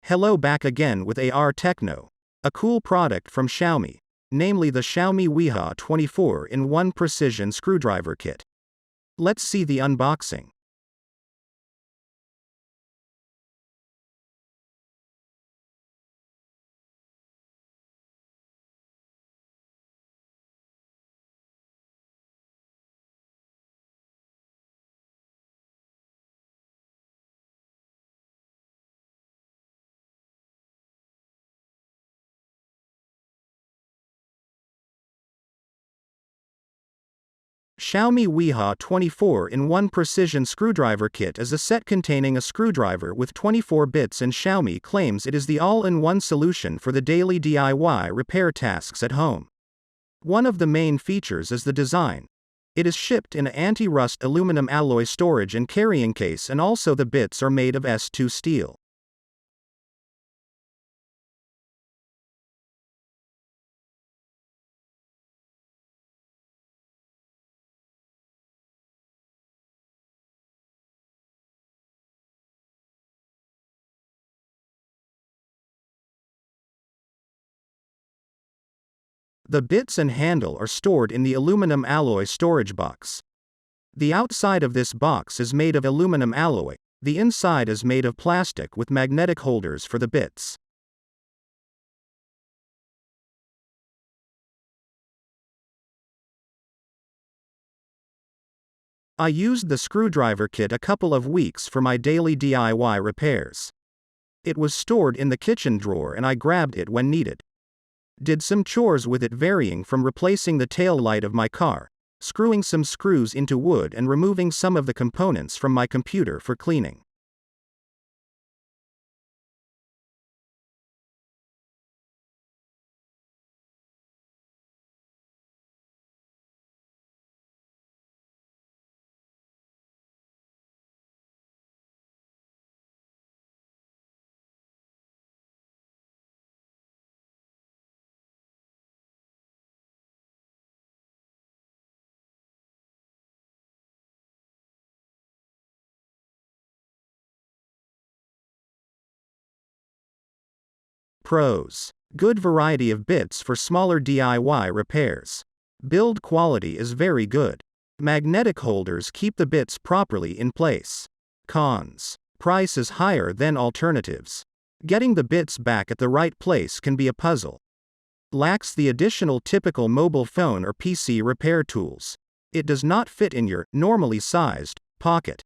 Hello, back again with AR Techno. A cool product from Xiaomi, namely the Xiaomi Wiha 24-in-1 Precision Screwdriver Kit. Let's see the unboxing. Xiaomi Wiha 24-in-1 Precision Screwdriver Kit is a set containing a screwdriver with 24 bits, and Xiaomi claims it is the all-in-one solution for the daily DIY repair tasks at home. One of the main features is the design. It is shipped in an anti-rust aluminum alloy storage and carrying case, and also the bits are made of S2 steel. The bits and handle are stored in the aluminum alloy storage box. The outside of this box is made of aluminum alloy, the inside is made of plastic with magnetic holders for the bits. I used the screwdriver kit a couple of weeks for my daily DIY repairs. It was stored in the kitchen drawer and I grabbed it when needed. Did some chores with it, varying from replacing the tail light of my car, screwing some screws into wood, and removing some of the components from my computer for cleaning. Pros: good variety of bits for smaller DIY repairs. Build quality is very good. Magnetic holders keep the bits properly in place. Cons: price is higher than alternatives. Getting the bits back at the right place can be a puzzle. Lacks the additional typical mobile phone or PC repair tools. It does not fit in your, normally sized, pocket.